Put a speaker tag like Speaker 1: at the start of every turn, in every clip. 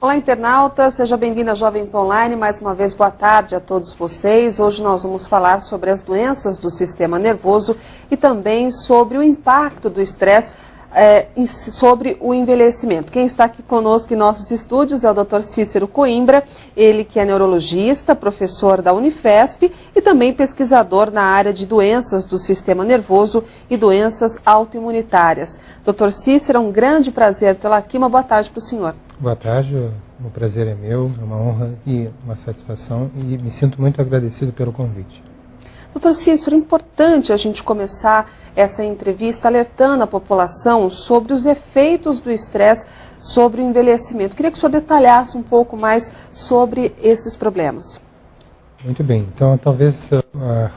Speaker 1: Olá, internauta, seja bem-vindo à Jovem Pan Online, mais uma vez boa tarde a todos vocês. Hoje nós vamos falar sobre as doenças do sistema nervoso e também sobre o impacto do estresse sobre o envelhecimento. Quem está aqui conosco em nossos estúdios é o Dr. Cícero Coimbra, ele que é neurologista, professor da Unifesp e também pesquisador na área de doenças do sistema nervoso e doenças autoimunitárias. Dr. Cícero, é um grande prazer tê-lo aqui, uma boa tarde para o senhor.
Speaker 2: Boa tarde, o prazer é meu, é uma honra e uma satisfação e me sinto muito agradecido pelo convite.
Speaker 1: Doutor Cícero, é importante a gente começar essa entrevista alertando a população sobre os efeitos do estresse sobre o envelhecimento. Queria que o senhor detalhasse um pouco mais sobre esses problemas.
Speaker 2: Muito bem, então talvez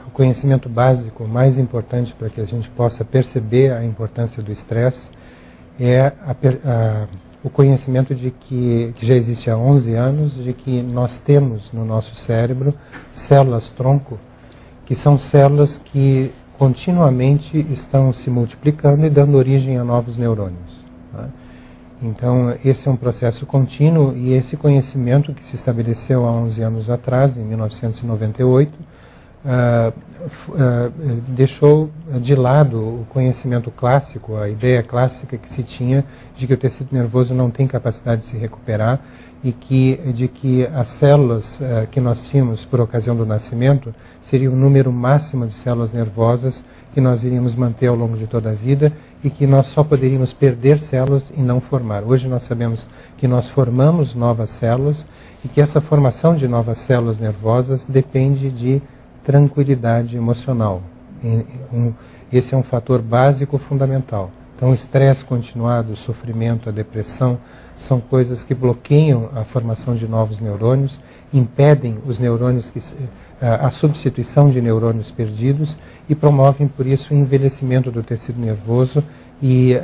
Speaker 2: o conhecimento básico mais importante para que a gente possa perceber a importância do estresse é o conhecimento de que já existe há 11 anos, de que nós temos no nosso cérebro células-tronco, que são células que continuamente estão se multiplicando e dando origem a novos neurônios. Né? Então, esse é um processo contínuo e esse conhecimento que se estabeleceu há 11 anos atrás, em 1998, deixou de lado o conhecimento clássico, a ideia clássica que se tinha de que o tecido nervoso não tem capacidade de se recuperar e de que as células que nós tínhamos por ocasião do nascimento seria o número máximo de células nervosas que nós iríamos manter ao longo de toda a vida e que nós só poderíamos perder células e não formar. Hoje nós sabemos que nós formamos novas células e que essa formação de novas células nervosas depende de tranquilidade emocional. Esse é um fator básico fundamental. Então, o estresse continuado, o sofrimento, a depressão, são coisas que bloqueiam a formação de novos neurônios, impedem os neurônios, a substituição de neurônios perdidos e promovem, por isso, o envelhecimento do tecido nervoso e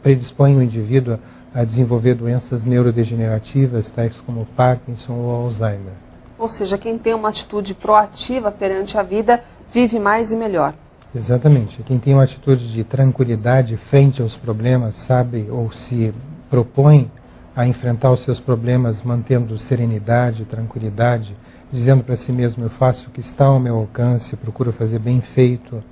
Speaker 2: predispõem o indivíduo a desenvolver doenças neurodegenerativas, tais como Parkinson ou Alzheimer.
Speaker 1: Ou seja, quem tem uma atitude proativa perante a vida vive mais e melhor.
Speaker 2: Exatamente. Quem tem uma atitude de tranquilidade frente aos problemas, sabe ou se propõe a enfrentar os seus problemas mantendo serenidade, tranquilidade, dizendo para si mesmo, eu faço o que está ao meu alcance, procuro fazer bem feito,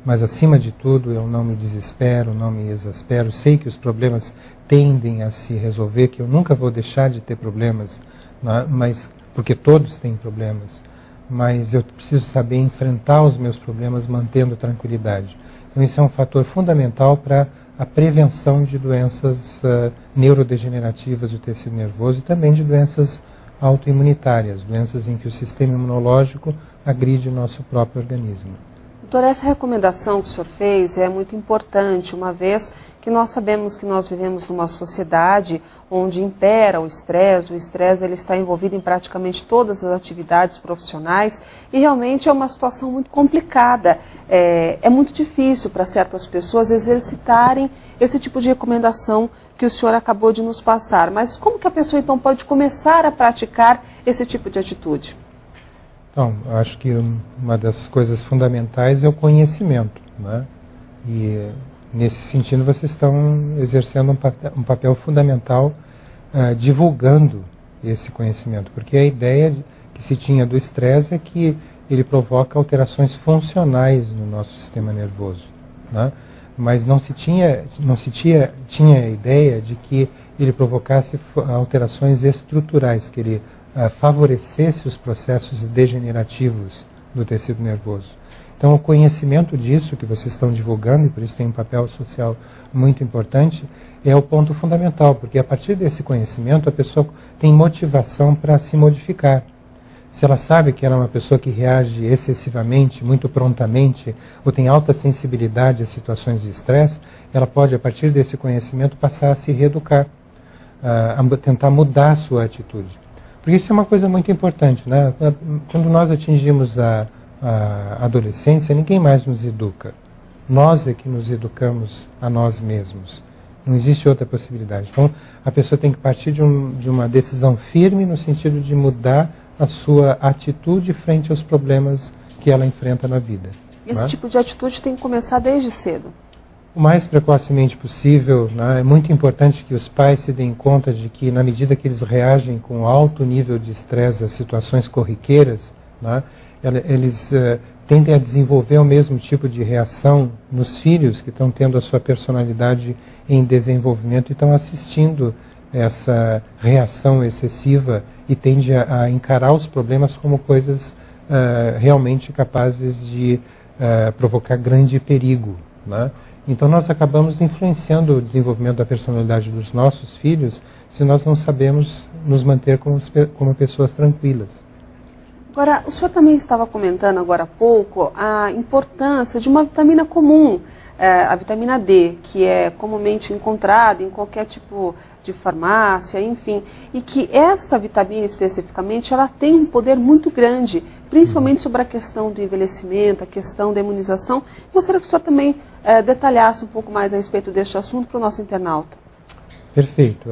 Speaker 2: mas acima de tudo eu não me desespero, não me exaspero, sei que os problemas tendem a se resolver, que eu nunca vou deixar de ter problemas, mas porque todos têm problemas, mas eu preciso saber enfrentar os meus problemas mantendo tranquilidade. Então isso é um fator fundamental para a prevenção de doenças neurodegenerativas do tecido nervoso e também de doenças autoimunitárias, doenças em que o sistema imunológico agride o nosso próprio organismo.
Speaker 1: Doutor, essa recomendação que o senhor fez é muito importante, uma vez que nós sabemos que nós vivemos numa sociedade onde impera o estresse ele está envolvido em praticamente todas as atividades profissionais e realmente é uma situação muito complicada. É muito difícil para certas pessoas exercitarem esse tipo de recomendação que o senhor acabou de nos passar. Mas como que a pessoa então pode começar a praticar esse tipo de atitude?
Speaker 2: Então, acho que uma das coisas fundamentais é o conhecimento, né? E nesse sentido vocês estão exercendo um papel fundamental divulgando esse conhecimento, porque a ideia que se tinha do estresse é que ele provoca alterações funcionais no nosso sistema nervoso, né? Mas não se tinha a ideia de que ele provocasse alterações estruturais, que ele favorecesse os processos degenerativos do tecido nervoso. Então, o conhecimento disso que vocês estão divulgando, e por isso tem um papel social muito importante, é o ponto fundamental, porque a partir desse conhecimento a pessoa tem motivação para se modificar. Se ela sabe que ela é uma pessoa que reage excessivamente, muito prontamente, ou tem alta sensibilidade a situações de estresse, ela pode, a partir desse conhecimento, passar a se reeducar, a tentar mudar a sua atitude. Porque isso é uma coisa muito importante, né? Quando nós atingimos a adolescência, ninguém mais nos educa. Nós é que nos educamos a nós mesmos. Não existe outra possibilidade. Então, a pessoa tem que partir de uma decisão firme no sentido de mudar a sua atitude frente aos problemas que ela enfrenta na vida.
Speaker 1: Esse tipo de atitude tem que começar desde cedo.
Speaker 2: o mais precocemente possível, né? É muito importante que os pais se deem conta de que, na medida que eles reagem com alto nível de estresse a situações corriqueiras, né? Eles tendem a desenvolver o mesmo tipo de reação nos filhos que estão tendo a sua personalidade em desenvolvimento e estão assistindo essa reação excessiva e tende a encarar os problemas como coisas realmente capazes de provocar grande perigo, né? Então nós acabamos influenciando o desenvolvimento da personalidade dos nossos filhos se nós não sabemos nos manter como pessoas tranquilas.
Speaker 1: Agora, o senhor também estava comentando agora há pouco a importância de uma vitamina comum, a vitamina D, que é comumente encontrada em qualquer tipo de farmácia, enfim, e que esta vitamina especificamente, ela tem um poder muito grande, principalmente sobre a questão do envelhecimento, a questão da imunização. Gostaria que o senhor também detalhasse um pouco mais a respeito deste assunto para o nosso internauta.
Speaker 2: Perfeito.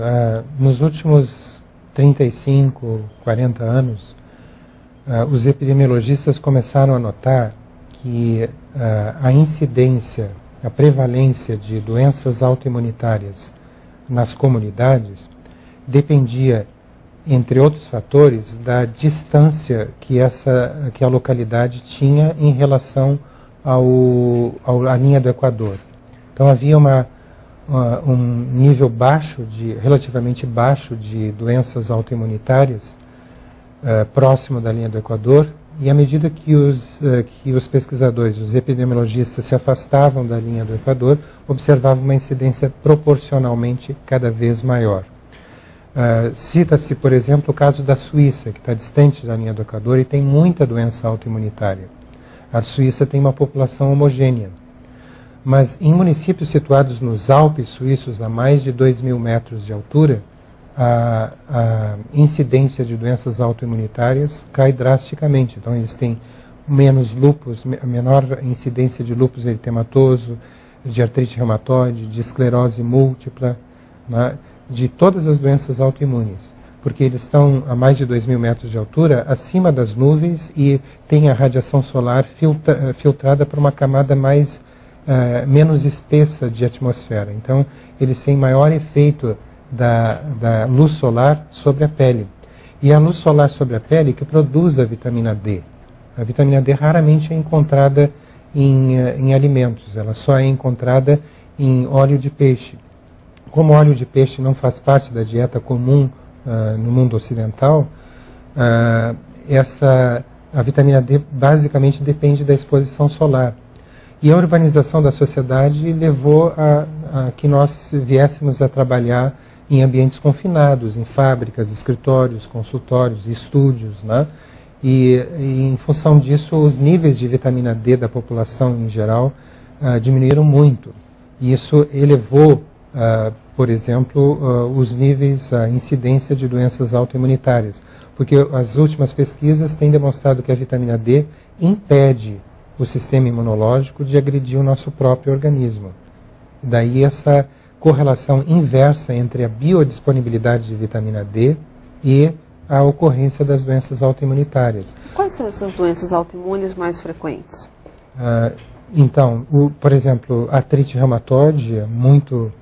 Speaker 2: Nos últimos 35, 40 anos, os epidemiologistas começaram a notar que a incidência, a prevalência de doenças autoimunitárias nas comunidades dependia, entre outros fatores, da distância que a localidade tinha em relação à linha do Equador. Então havia um nível relativamente baixo de doenças autoimunitárias próximo da linha do Equador, e à medida que os pesquisadores, os epidemiologistas se afastavam da linha do Equador, observavam uma incidência proporcionalmente cada vez maior. Cita-se, por exemplo, o caso da Suíça, que está distante da linha do Equador e tem muita doença autoimunitária. A Suíça tem uma população homogênea, mas em municípios situados nos Alpes suíços, a mais de 2.000 metros de altura, a incidência de doenças autoimunitárias cai drasticamente. Então eles têm menos lúpus, menor incidência de lúpus eritematoso, de artrite reumatoide, de esclerose múltipla, né, de todas as doenças autoimunes, porque eles estão a mais de 2.000 metros de altura, acima das nuvens, e tem a radiação solar filtrada por uma camada menos espessa de atmosfera. Então eles têm maior efeito da luz solar sobre a pele. E a luz solar sobre a pele que produz a vitamina D. A vitamina D raramente é encontrada em alimentos, ela só é encontrada em óleo de peixe. Como o óleo de peixe não faz parte da dieta comum no mundo ocidental, a vitamina D basicamente depende da exposição solar. E a urbanização da sociedade levou a que nós viéssemos a trabalhar em ambientes confinados, em fábricas, escritórios, consultórios, estúdios, né? E em função disso, os níveis de vitamina D da população em geral diminuíram muito. E isso elevou, por exemplo, os níveis, a incidência de doenças autoimunitárias. Porque as últimas pesquisas têm demonstrado que a vitamina D impede o sistema imunológico de agredir o nosso próprio organismo. Daí essa correlação inversa entre a biodisponibilidade de vitamina D e a ocorrência das doenças autoimunitárias.
Speaker 1: Quais são essas doenças autoimunes mais frequentes?
Speaker 2: Então, por exemplo, artrite reumatoide é muito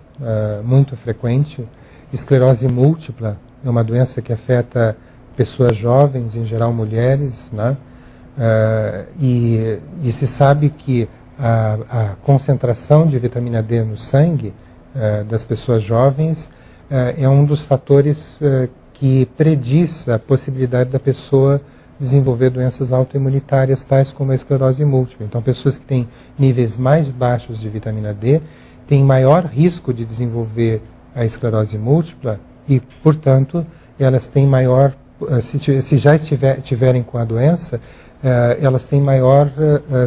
Speaker 2: frequente. Esclerose múltipla é uma doença que afeta pessoas jovens, em geral mulheres, né? E se sabe que a concentração de vitamina D no sangue das pessoas jovens é um dos fatores que prediz a possibilidade da pessoa desenvolver doenças autoimunitárias, tais como a esclerose múltipla. Então, pessoas que têm níveis mais baixos de vitamina D têm maior risco de desenvolver a esclerose múltipla e, portanto, elas têm maior, se já tiverem com a doença, elas têm maior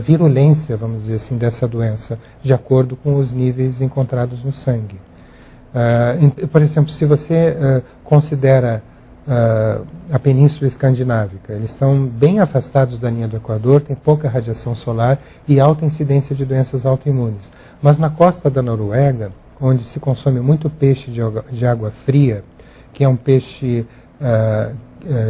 Speaker 2: virulência, vamos dizer assim, dessa doença, de acordo com os níveis encontrados no sangue. Por exemplo, se você considera a Península Escandinávica, eles estão bem afastados da linha do Equador, tem pouca radiação solar e alta incidência de doenças autoimunes. Mas na costa da Noruega, onde se consome muito peixe de água fria, que é um peixe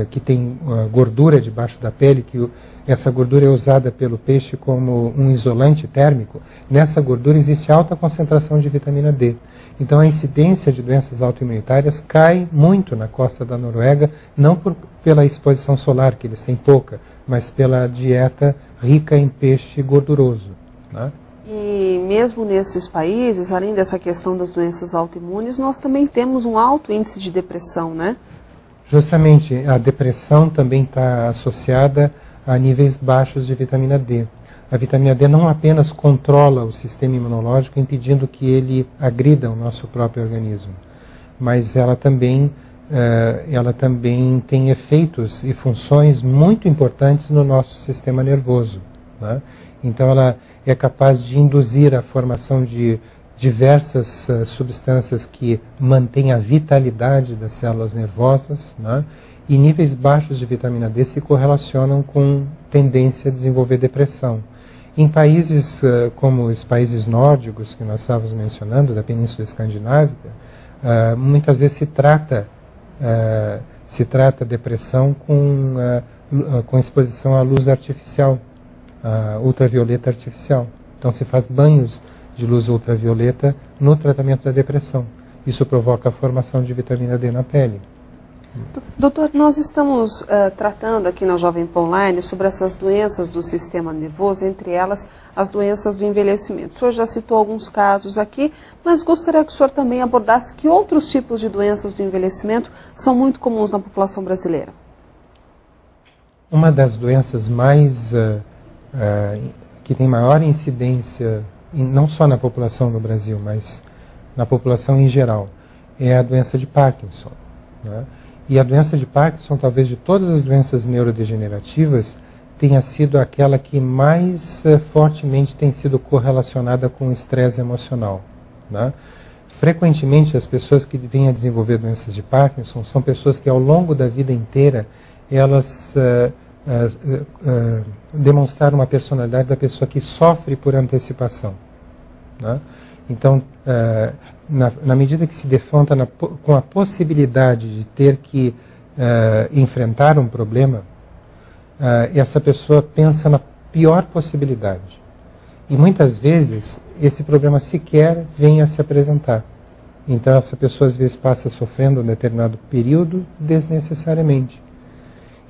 Speaker 2: que tem gordura debaixo da pele, que essa gordura é usada pelo peixe como um isolante térmico, nessa gordura existe alta concentração de vitamina D. Então a incidência de doenças autoimunitárias cai muito na costa da Noruega, não pela exposição solar, que eles têm pouca, mas pela dieta rica em peixe gorduroso, né?
Speaker 1: E mesmo nesses países, além dessa questão das doenças autoimunes, nós também temos um alto índice de depressão, né?
Speaker 2: Justamente, a depressão também está associada a níveis baixos de vitamina D. A vitamina D não apenas controla o sistema imunológico, impedindo que ele agrida o nosso próprio organismo, mas ela também tem efeitos e funções muito importantes no nosso sistema nervoso, né? Então ela é capaz de induzir a formação de diversas substâncias que mantêm a vitalidade das células nervosas, né? E níveis baixos de vitamina D se correlacionam com tendência a desenvolver depressão. Em países como os países nórdicos, que nós estávamos mencionando, da Península Escandinávica, muitas vezes se trata depressão com exposição à luz artificial, ultravioleta artificial. Então se faz banhos de luz ultravioleta no tratamento da depressão. Isso provoca a formação de vitamina D na pele.
Speaker 1: Doutor, nós estamos tratando aqui na Jovem Pan Online sobre essas doenças do sistema nervoso, entre elas as doenças do envelhecimento. O senhor já citou alguns casos aqui, mas gostaria que o senhor também abordasse que outros tipos de doenças do envelhecimento são muito comuns na população brasileira.
Speaker 2: Uma das doenças que tem maior incidência, não só na população do Brasil, mas na população em geral, é a doença de Parkinson, né? E a doença de Parkinson, talvez de todas as doenças neurodegenerativas, tenha sido aquela que mais fortemente tem sido correlacionada com o estresse emocional, né? Frequentemente, as pessoas que vêm a desenvolver doenças de Parkinson são pessoas que, ao longo da vida inteira, elas demonstraram uma personalidade da pessoa que sofre por antecipação, né? Então, na medida que se defronta com a possibilidade de ter que enfrentar um problema, essa pessoa pensa na pior possibilidade. E muitas vezes esse problema sequer vem a se apresentar. Então essa pessoa às vezes passa sofrendo um determinado período desnecessariamente.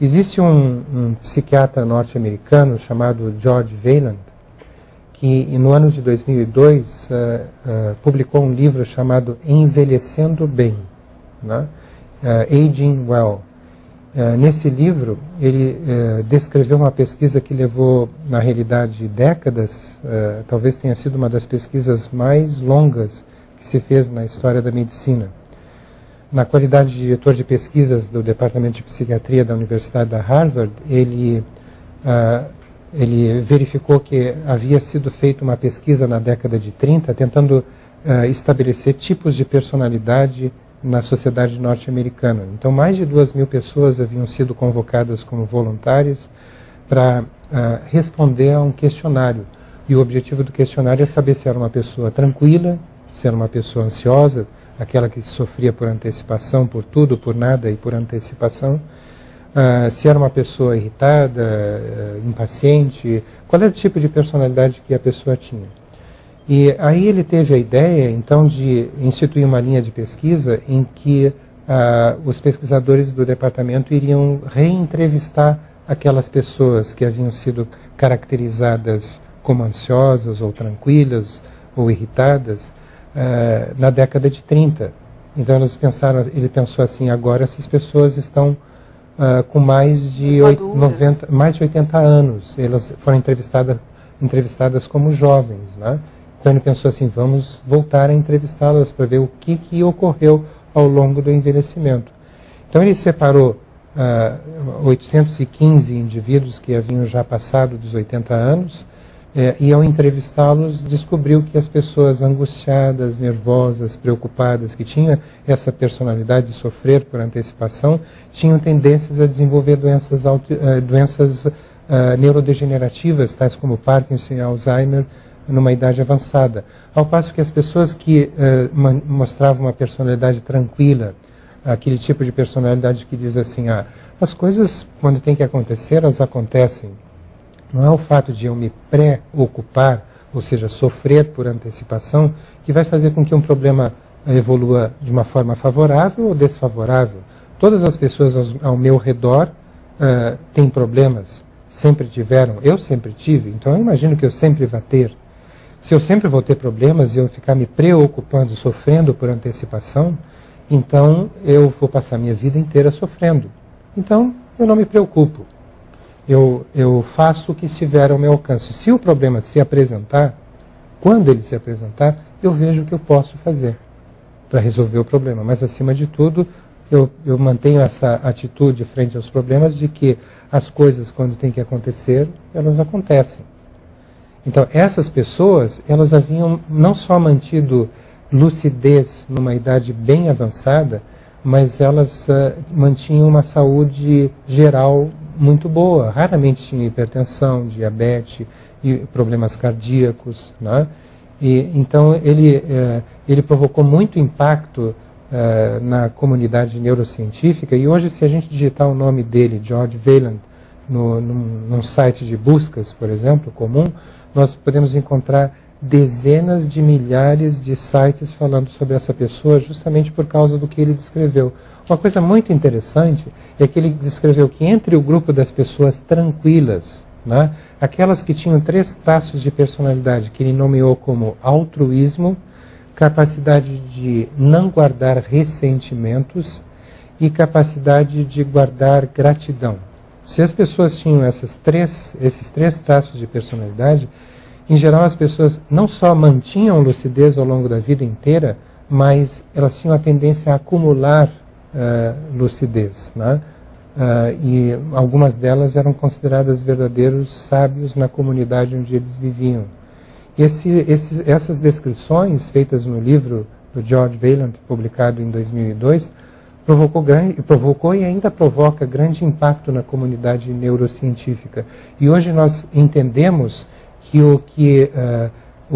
Speaker 2: Existe um psiquiatra norte-americano chamado George Vaillant, que no ano de 2002 publicou um livro chamado Envelhecendo Bem, né? Aging Well. Nesse livro, ele descreveu uma pesquisa que levou, na realidade, décadas, talvez tenha sido uma das pesquisas mais longas que se fez na história da medicina. Na qualidade de diretor de pesquisas do Departamento de Psiquiatria da Universidade da Harvard, ele verificou que havia sido feita uma pesquisa na década de 30, tentando estabelecer tipos de personalidade na sociedade norte-americana. Então, mais de 2.000 pessoas haviam sido convocadas como voluntárias para responder a um questionário. E o objetivo do questionário é saber se era uma pessoa tranquila, se era uma pessoa ansiosa, aquela que sofria por antecipação, por tudo, por nada e por antecipação, se era uma pessoa irritada, impaciente, qual era o tipo de personalidade que a pessoa tinha. E aí ele teve a ideia, então, de instituir uma linha de pesquisa em que os pesquisadores do departamento iriam reentrevistar aquelas pessoas que haviam sido caracterizadas como ansiosas ou tranquilas ou irritadas na década de 30. Então ele pensou assim, agora essas pessoas estão com mais de 80 anos. Elas foram entrevistadas como jovens, né? Então ele pensou assim, vamos voltar a entrevistá-las para ver o que ocorreu ao longo do envelhecimento. Então ele separou 815 indivíduos que haviam já passado dos 80 anos e ao entrevistá-los descobriu que as pessoas angustiadas, nervosas, preocupadas, que tinham essa personalidade de sofrer por antecipação, tinham tendências a desenvolver doenças neurodegenerativas, tais como Parkinson e Alzheimer, numa idade avançada. Ao passo que as pessoas que mostravam uma personalidade tranquila, aquele tipo de personalidade que diz assim, as coisas, quando tem que acontecer, elas acontecem. Não é o fato de eu me preocupar, ou seja, sofrer por antecipação, que vai fazer com que um problema evolua de uma forma favorável ou desfavorável. Todas as pessoas ao meu redor têm problemas, sempre tiveram, eu sempre tive, então eu imagino que eu sempre vou ter. Se eu sempre vou ter problemas e eu ficar me preocupando, sofrendo por antecipação, então eu vou passar minha vida inteira sofrendo. Então eu não me preocupo. Eu faço o que estiver ao meu alcance. Se o problema se apresentar, quando ele se apresentar, eu vejo o que eu posso fazer para resolver o problema. Mas, acima de tudo, eu mantenho essa atitude frente aos problemas de que as coisas, quando tem que acontecer, elas acontecem. Então, essas pessoas, elas haviam não só mantido lucidez numa idade bem avançada, mas elas mantinham uma saúde geral muito boa. Raramente tinha hipertensão, diabetes e problemas cardíacos, né? E, então ele provocou muito impacto na comunidade neurocientífica, e hoje, se a gente digitar o nome dele, George Wayland, num site de buscas, por exemplo, comum, nós podemos encontrar dezenas de milhares de sites falando sobre essa pessoa justamente por causa do que ele descreveu. Uma coisa muito interessante é que ele descreveu que entre o grupo das pessoas tranquilas, né, aquelas que tinham 3 traços de personalidade que ele nomeou como altruísmo, capacidade de não guardar ressentimentos e capacidade de guardar gratidão. Se as pessoas tinham esses três traços de personalidade, em geral as pessoas não só mantinham lucidez ao longo da vida inteira, mas elas tinham a tendência a acumular lucidez, né? E algumas delas eram consideradas verdadeiros sábios na comunidade onde eles viviam. Essas descrições feitas no livro do George Wayland, publicado em 2002, provocou e ainda provoca grande impacto na comunidade neurocientífica. E hoje nós entendemos que o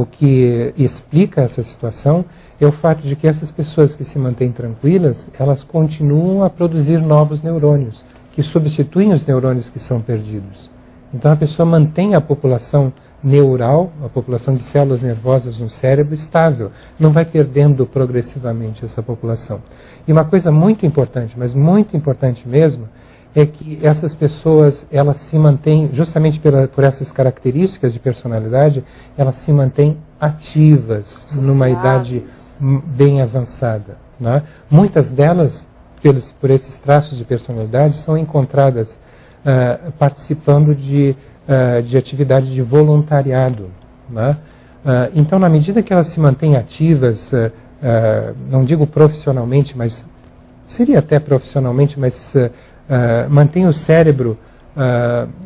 Speaker 2: que explica essa situação é o fato de que essas pessoas que se mantêm tranquilas, elas continuam a produzir novos neurônios, que substituem os neurônios que são perdidos. Então a pessoa mantém a população neural, a população de células nervosas no cérebro estável, não vai perdendo progressivamente essa população. E uma coisa muito importante, mas muito importante mesmo, é que essas pessoas, elas se mantêm, justamente por essas características de personalidade, elas se mantêm ativas numa idade bem avançada, né? Muitas delas, por esses traços de personalidade, são encontradas participando de atividade de voluntariado, né? Então, na medida que elas se mantêm ativas, não digo profissionalmente, mas seria até profissionalmente, mas mantém o cérebro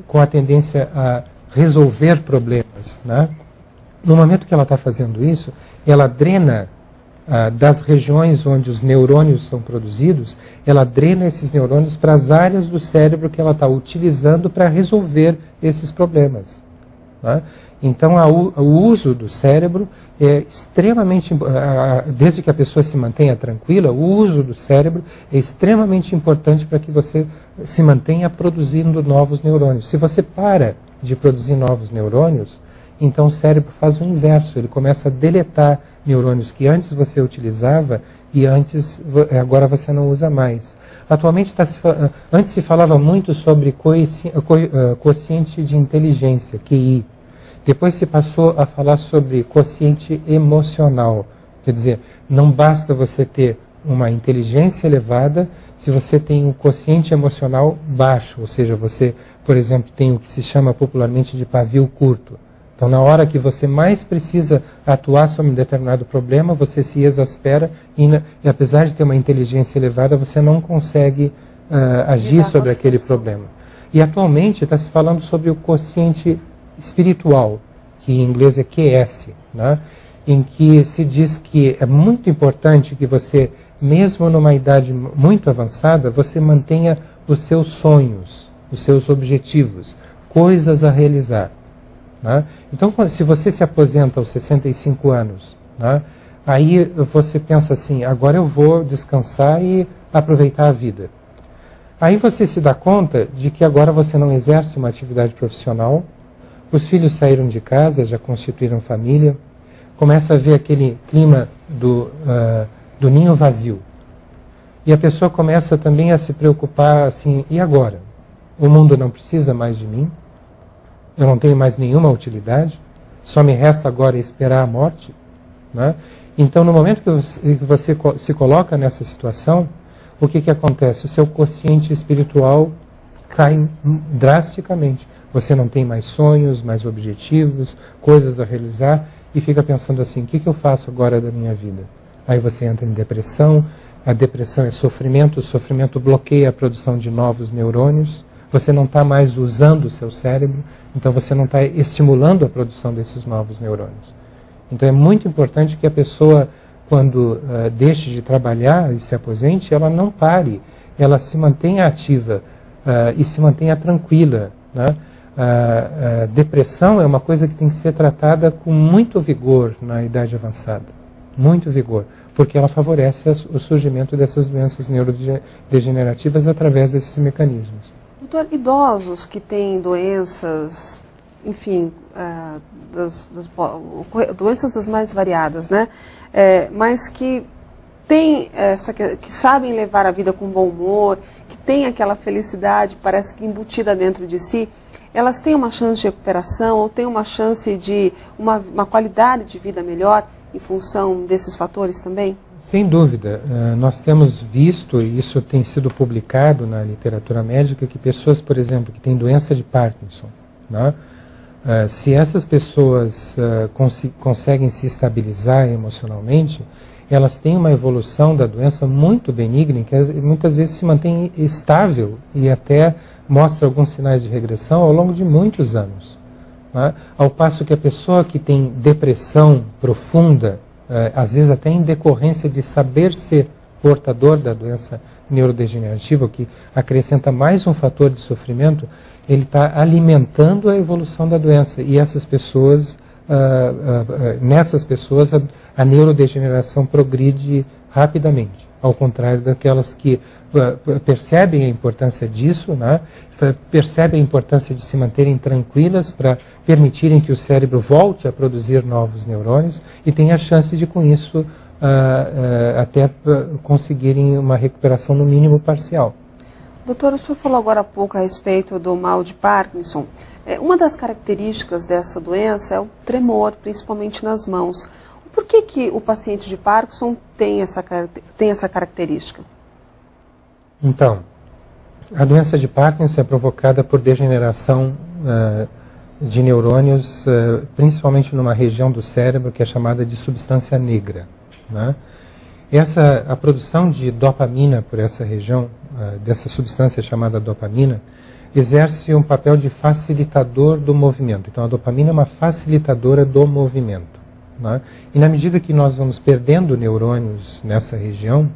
Speaker 2: com a tendência a resolver problemas, né? No momento que ela está fazendo isso, ela drena das regiões onde os neurônios são produzidos, ela drena esses neurônios para as áreas do cérebro que ela está utilizando para resolver esses problemas, né? Então, o uso do cérebro é extremamente, desde que a pessoa se mantenha tranquila, o uso do cérebro é extremamente importante para que você se mantenha produzindo novos neurônios. Se você para de produzir novos neurônios, então o cérebro faz o inverso, ele começa a deletar neurônios que antes você utilizava e agora você não usa mais. Atualmente, antes se falava muito sobre quociente de inteligência, QI. Depois se passou a falar sobre quociente emocional. Quer dizer, não basta você ter uma inteligência elevada se você tem um quociente emocional baixo, ou seja, você, por exemplo, tem o que se chama popularmente de pavio curto. Então, na hora que você mais precisa atuar sobre um determinado problema, você se exaspera e apesar de ter uma inteligência elevada, você não consegue agir sobre aquele problema. E atualmente está se falando sobre o quociente espiritual, que em inglês é QS, né? Em que se diz que é muito importante que você, mesmo numa idade muito avançada, você mantenha os seus sonhos, os seus objetivos, coisas a realizar, né? Então, se você se aposenta aos 65 anos, né, aí você pensa assim, agora eu vou descansar e aproveitar a vida. Aí você se dá conta de que agora você não exerce uma atividade profissional, os filhos saíram de casa, já constituíram família, começa a ver aquele clima do ninho vazio. E a pessoa começa também a se preocupar assim, e agora? O mundo não precisa mais de mim? Eu não tenho mais nenhuma utilidade? Só me resta agora esperar a morte? Né? Então, no momento que você se coloca nessa situação, o que acontece? O seu quociente espiritual cai drasticamente. Você não tem mais sonhos, mais objetivos, coisas a realizar, e fica pensando assim, o que eu faço agora da minha vida? Aí você entra em depressão, a depressão é sofrimento, o sofrimento bloqueia a produção de novos neurônios, você não está mais usando o seu cérebro, então você não está estimulando a produção desses novos neurônios. Então é muito importante que a pessoa, quando deixe de trabalhar e se aposente, ela não pare, ela se mantenha ativa e se mantenha tranquila. Né? Depressão é uma coisa que tem que ser tratada com muito vigor na idade avançada, muito vigor, porque ela favorece o surgimento dessas doenças neurodegenerativas através desses mecanismos.
Speaker 1: Doutor, idosos que têm doenças, enfim, doenças das mais variadas, né? Mas que que sabem levar a vida com bom humor, que têm aquela felicidade, parece que embutida dentro de si, elas têm uma chance de recuperação ou têm uma chance de uma qualidade de vida melhor em função desses fatores também?
Speaker 2: Sem dúvida. Nós temos visto, e isso tem sido publicado na literatura médica, que pessoas, por exemplo, que têm doença de Parkinson, né? Se essas pessoas conseguem se estabilizar emocionalmente, elas têm uma evolução da doença muito benigna, que muitas vezes se mantém estável e até mostra alguns sinais de regressão ao longo de muitos anos. Né? Ao passo que a pessoa que tem depressão profunda, às vezes até em decorrência de saber ser portador da doença neurodegenerativa, o que acrescenta mais um fator de sofrimento, ele está alimentando a evolução da doença. E essas pessoas, nessas pessoas, a neurodegeneração progride rapidamente, ao contrário daquelas que percebem a importância disso, né? Percebem a importância de se manterem tranquilas para permitirem que o cérebro volte a produzir novos neurônios e tem a chance de, com isso, até conseguirem uma recuperação no mínimo parcial.
Speaker 1: Doutor, o senhor falou agora há pouco a respeito do mal de Parkinson. Uma das características dessa doença é o tremor, principalmente nas mãos. Por que o paciente de Parkinson tem essa característica?
Speaker 2: Então, a doença de Parkinson é provocada por degeneração de neurônios, principalmente numa região do cérebro que é chamada de substância negra. Né? A produção de dopamina por essa região, dessa substância chamada dopamina, exerce um papel de facilitador do movimento. Então, a dopamina é uma facilitadora do movimento. Né? E na medida que nós vamos perdendo neurônios nessa região,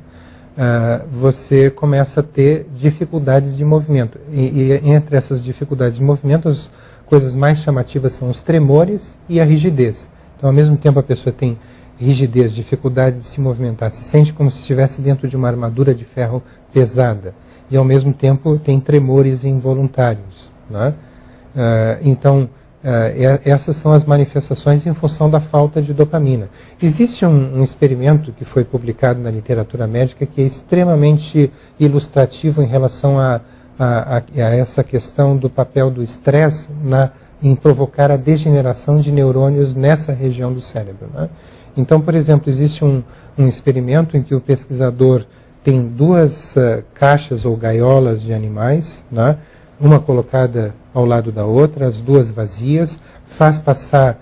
Speaker 2: você começa a ter dificuldades de movimento. E entre essas dificuldades de movimento, as coisas mais chamativas são os tremores e a rigidez. Então, ao mesmo tempo, a pessoa tem rigidez, dificuldade de se movimentar, se sente como se estivesse dentro de uma armadura de ferro pesada. E, ao mesmo tempo, tem tremores involuntários. Né? Então, essas são as manifestações em função da falta de dopamina. Existe um experimento que foi publicado na literatura médica que é extremamente ilustrativo em relação a essa questão do papel do estresse em provocar a degeneração de neurônios nessa região do cérebro. Né? Então, por exemplo, existe um experimento em que o pesquisador tem duas caixas ou gaiolas de animais, né? Uma colocada ao lado da outra, as duas vazias, faz passar,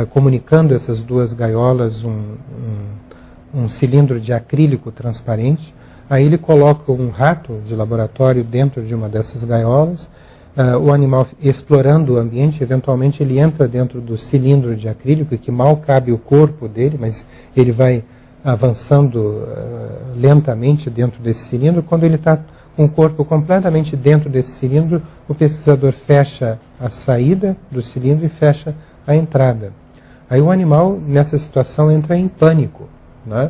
Speaker 2: comunicando essas duas gaiolas, um cilindro de acrílico transparente. Aí ele coloca um rato de laboratório dentro de uma dessas gaiolas, o animal explorando o ambiente, eventualmente ele entra dentro do cilindro de acrílico, que mal cabe o corpo dele, mas ele vai avançando lentamente dentro desse cilindro. Quando ele está com o corpo completamente dentro desse cilindro, o pesquisador fecha a saída do cilindro e fecha a entrada. Aí o animal, nessa situação, entra em pânico, né?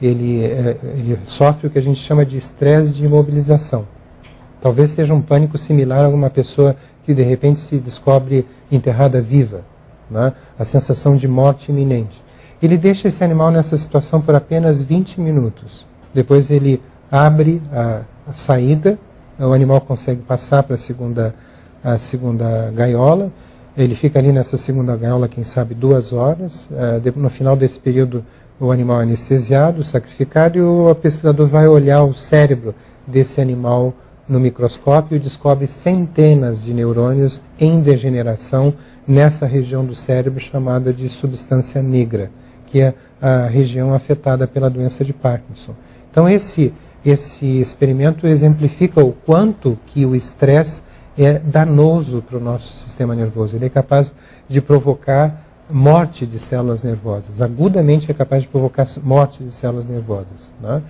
Speaker 2: ele sofre o que a gente chama de estresse de imobilização. Talvez seja um pânico similar a uma pessoa que de repente se descobre enterrada viva, né? A sensação de morte iminente. Ele deixa esse animal nessa situação por apenas 20 minutos. Depois ele abre a saída, o animal consegue passar para a segunda gaiola, ele fica ali nessa segunda gaiola, quem sabe, 2 horas. No final desse período, o animal é anestesiado, sacrificado, e o pesquisador vai olhar o cérebro desse animal no microscópio e descobre centenas de neurônios em degeneração nessa região do cérebro chamada de substância negra, que é a região afetada pela doença de Parkinson. Então esse experimento exemplifica o quanto que o estresse é danoso para o nosso sistema nervoso. Ele é capaz de provocar morte de células nervosas. Agudamente é capaz de provocar morte de células nervosas, né?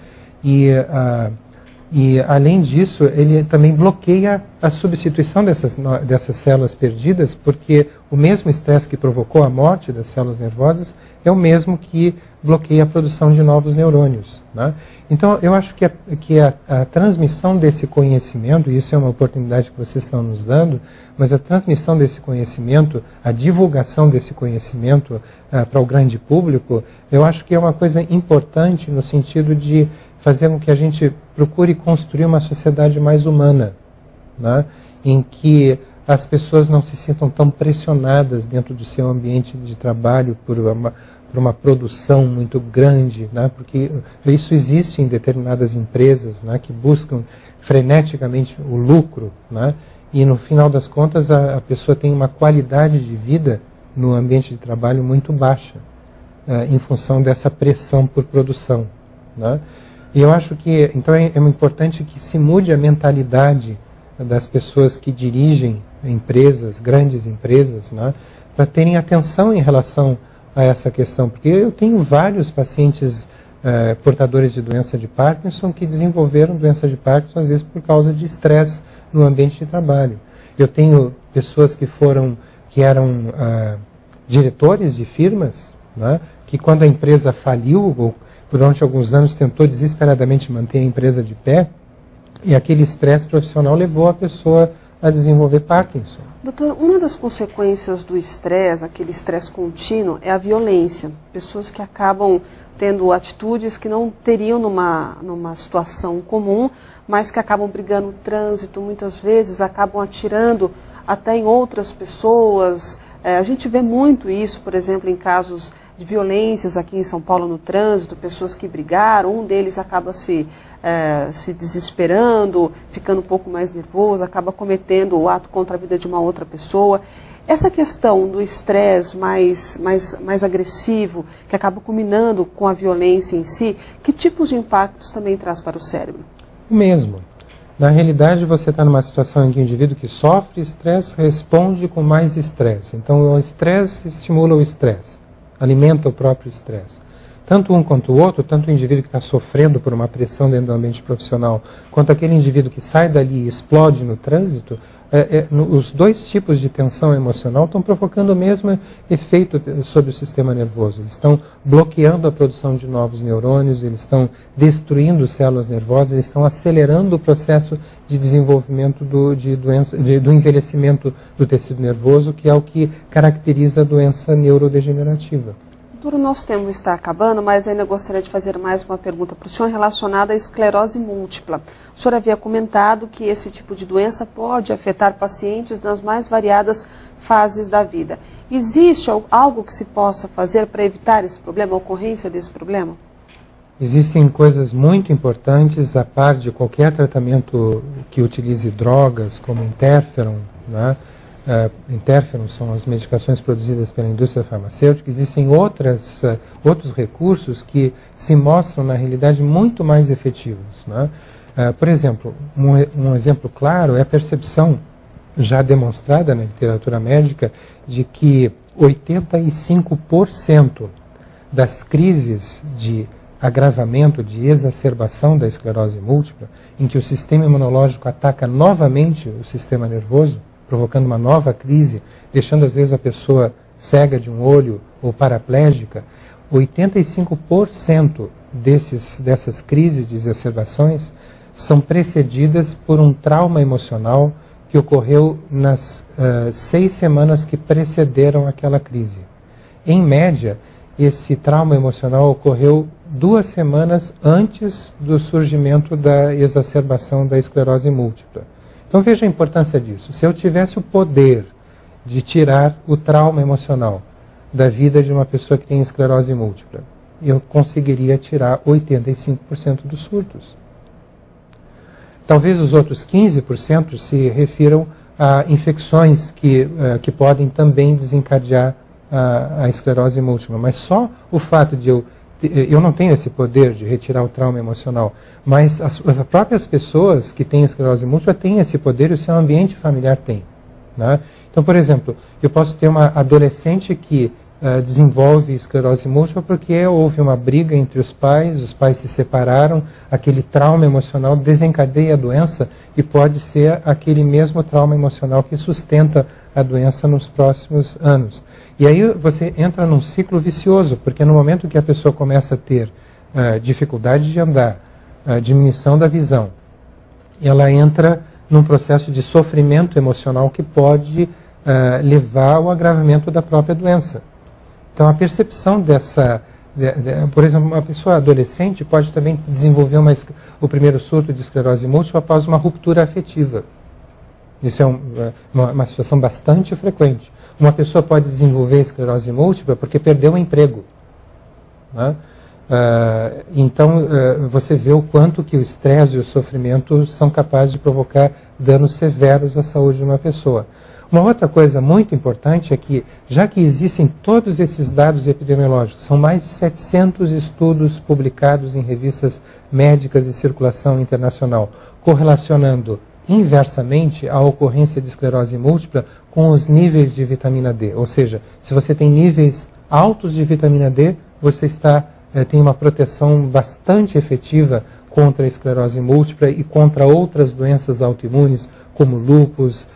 Speaker 2: E, além disso, ele também bloqueia a substituição dessas células perdidas, porque o mesmo estresse que provocou a morte das células nervosas é o mesmo que bloqueia a produção de novos neurônios, né? Então, eu acho que a transmissão desse conhecimento, e isso é uma oportunidade que vocês estão nos dando, mas a transmissão desse conhecimento, a divulgação desse conhecimento para o grande público, eu acho que é uma coisa importante no sentido de fazer com que a gente procure construir uma sociedade mais humana, né? Em que as pessoas não se sintam tão pressionadas dentro do seu ambiente de trabalho por uma produção muito grande, né? Porque isso existe em determinadas empresas, né? Que buscam freneticamente o lucro, né? E no final das contas a pessoa tem uma qualidade de vida no ambiente de trabalho muito baixa, em função dessa pressão por produção, né? E eu acho que, então, é importante que se mude a mentalidade das pessoas que dirigem empresas, grandes empresas, né, para terem atenção em relação a essa questão. Porque eu tenho vários pacientes portadores de doença de Parkinson que desenvolveram doença de Parkinson, às vezes, por causa de estresse no ambiente de trabalho. Eu tenho pessoas que eram diretores de firmas, né, que quando a empresa faliu, ou durante alguns anos tentou desesperadamente manter a empresa de pé, e aquele estresse profissional levou a pessoa a desenvolver Parkinson.
Speaker 1: Doutor, uma das consequências do estresse, aquele estresse contínuo, é a violência. Pessoas que acabam tendo atitudes que não teriam numa situação comum, mas que acabam brigando no trânsito, muitas vezes acabam atirando até em outras pessoas. A gente vê muito isso, por exemplo, em casos de violências aqui em São Paulo no trânsito, pessoas que brigaram, um deles acaba se desesperando, ficando um pouco mais nervoso, acaba cometendo o ato contra a vida de uma outra pessoa. Essa questão do estresse mais agressivo, que acaba culminando com a violência em si, que tipos de impactos também traz para o cérebro?
Speaker 2: O mesmo. Na realidade, você está numa situação em que o indivíduo que sofre estresse responde com mais estresse. Então, o estresse estimula o estresse, alimenta o próprio estresse. Tanto um quanto o outro, tanto o indivíduo que está sofrendo por uma pressão dentro do ambiente profissional, quanto aquele indivíduo que sai dali e explode no trânsito, os dois tipos de tensão emocional estão provocando o mesmo efeito sobre o sistema nervoso. Eles estão bloqueando a produção de novos neurônios, eles estão destruindo células nervosas, eles estão acelerando o processo de desenvolvimento do envelhecimento do tecido nervoso, que é o que caracteriza a doença neurodegenerativa.
Speaker 1: Doutor, o nosso tempo está acabando, mas ainda gostaria de fazer mais uma pergunta para o senhor relacionada à esclerose múltipla. O senhor havia comentado que esse tipo de doença pode afetar pacientes nas mais variadas fases da vida. Existe algo que se possa fazer para evitar esse problema, a ocorrência desse problema?
Speaker 2: Existem coisas muito importantes, a par de qualquer tratamento que utilize drogas, como interferon, né? Interferon são as medicações produzidas pela indústria farmacêutica. Existem outros recursos que se mostram, na realidade, muito mais efetivos, né? Por exemplo, um exemplo claro é a percepção já demonstrada na literatura médica de que 85% das crises de agravamento, de exacerbação da esclerose múltipla, em que o sistema imunológico ataca novamente o sistema nervoso, provocando uma nova crise, deixando às vezes a pessoa cega de um olho ou paraplégica, 85% dessas crises de exacerbações são precedidas por um trauma emocional que ocorreu nas 6 semanas que precederam aquela crise. Em média, esse trauma emocional ocorreu 2 semanas antes do surgimento da exacerbação da esclerose múltipla. Então veja a importância disso. Se eu tivesse o poder de tirar o trauma emocional da vida de uma pessoa que tem esclerose múltipla, eu conseguiria tirar 85% dos surtos. Talvez os outros 15% se refiram a infecções que podem também desencadear a esclerose múltipla, mas só o fato de eu não tenho esse poder de retirar o trauma emocional, mas as próprias pessoas que têm esclerose múltipla têm esse poder e o seu ambiente familiar tem, né? Então, por exemplo, eu posso ter uma adolescente que desenvolve esclerose múltipla porque houve uma briga entre os pais se separaram, aquele trauma emocional desencadeia a doença e pode ser aquele mesmo trauma emocional que sustenta a doença nos próximos anos. E aí você entra num ciclo vicioso, porque no momento que a pessoa começa a ter dificuldade de andar, diminuição da visão, ela entra num processo de sofrimento emocional que pode levar ao agravamento da própria doença. Então, a percepção por exemplo, uma pessoa adolescente pode também desenvolver o primeiro surto de esclerose múltipla após uma ruptura afetiva. Isso é uma situação bastante frequente. Uma pessoa pode desenvolver esclerose múltipla porque perdeu o emprego, né? Então, você vê o quanto que o estresse e o sofrimento são capazes de provocar danos severos à saúde de uma pessoa. Uma outra coisa muito importante é que, já que existem todos esses dados epidemiológicos, são mais de 700 estudos publicados em revistas médicas de circulação internacional, correlacionando inversamente a ocorrência de esclerose múltipla com os níveis de vitamina D. Ou seja, se você tem níveis altos de vitamina D, você tem uma proteção bastante efetiva contra a esclerose múltipla e contra outras doenças autoimunes, como lúpus,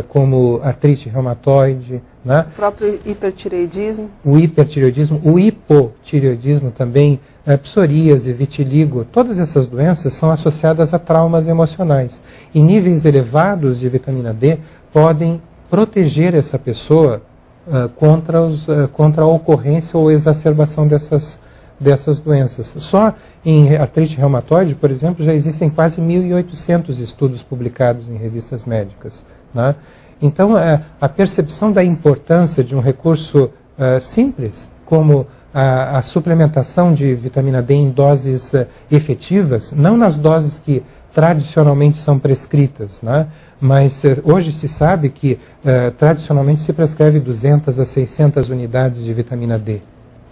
Speaker 2: como artrite reumatoide, né?
Speaker 1: O próprio hipertireoidismo.
Speaker 2: O hipertireoidismo, o hipotireoidismo também, psoríase, vitiligo, todas essas doenças são associadas a traumas emocionais. E níveis elevados de vitamina D podem proteger essa pessoa contra a ocorrência ou exacerbação dessas doenças. Só em artrite reumatoide, por exemplo, já existem quase 1.800 estudos publicados em revistas médicas, né? Então, a percepção da importância de um recurso simples, como a suplementação de vitamina D em doses efetivas, não nas doses que tradicionalmente são prescritas, né? Mas hoje se sabe que tradicionalmente se prescreve 200 a 600 unidades de vitamina D.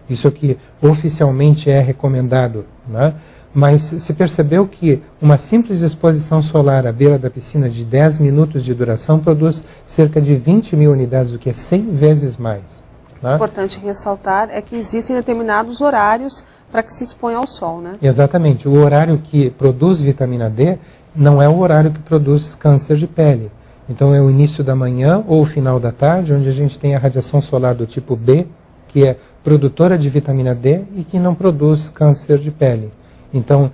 Speaker 2: Isso que oficialmente é recomendado, né? Mas se percebeu que uma simples exposição solar à beira da piscina de 10 minutos de duração produz cerca de 20.000 unidades, o que é 100 vezes mais, né?
Speaker 1: Importante ressaltar é que existem determinados horários para que se exponha ao sol, né?
Speaker 2: Exatamente. O horário que produz vitamina D não é o horário que produz câncer de pele. Então é o início da manhã ou o final da tarde, onde a gente tem a radiação solar do tipo B, que é produtora de vitamina D e que não produz câncer de pele. Então,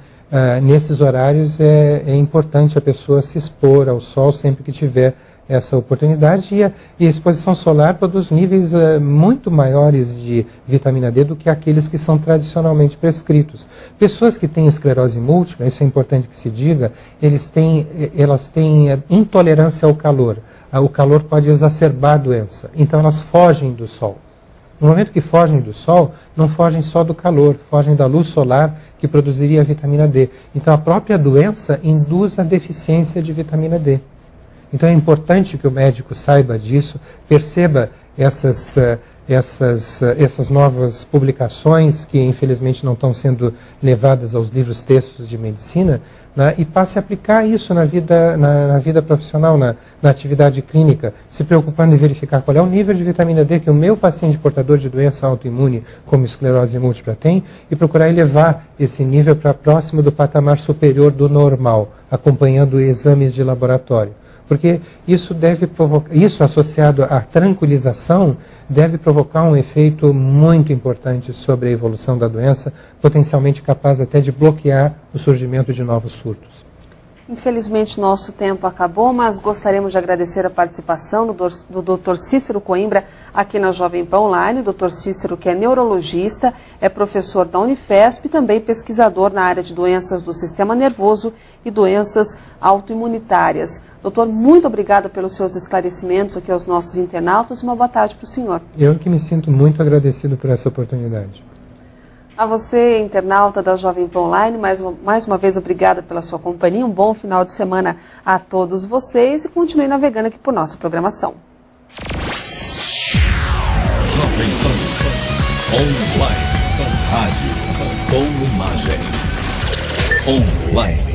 Speaker 2: nesses horários é importante a pessoa se expor ao sol sempre que tiver essa oportunidade, e a exposição solar produz níveis muito maiores de vitamina D do que aqueles que são tradicionalmente prescritos. Pessoas que têm esclerose múltipla, isso é importante que se diga, elas têm intolerância ao calor. O calor pode exacerbar a doença, então elas fogem do sol. No momento que fogem do sol, não fogem só do calor, fogem da luz solar que produziria a vitamina D. Então a própria doença induz a deficiência de vitamina D. Então é importante que o médico saiba disso, perceba essas novas publicações que infelizmente não estão sendo levadas aos livros textos de medicina, né, e passe a aplicar isso na vida profissional, na atividade clínica, se preocupando em verificar qual é o nível de vitamina D que o meu paciente portador de doença autoimune, como esclerose múltipla, tem, e procurar elevar esse nível para próximo do patamar superior do normal, acompanhando exames de laboratório. Porque isso deve provocar, isso associado à tranquilização, deve provocar um efeito muito importante sobre a evolução da doença, potencialmente capaz até de bloquear o surgimento de novos surtos.
Speaker 1: Infelizmente, nosso tempo acabou, mas gostaríamos de agradecer a participação do Dr. Cícero Coimbra aqui na Jovem Pan Online. O Dr. Cícero, que é neurologista, é professor da Unifesp e também pesquisador na área de doenças do sistema nervoso e doenças autoimunitárias. Doutor, muito obrigada pelos seus esclarecimentos aqui aos nossos internautas. Uma boa tarde para o senhor.
Speaker 2: Eu que me sinto muito agradecido por essa oportunidade.
Speaker 1: A você, internauta da Jovem Pan Online, mais uma vez obrigada pela sua companhia. Um bom final de semana a todos vocês e continue navegando aqui por nossa programação.
Speaker 3: Jovem Pan Online, rádio com imagem online.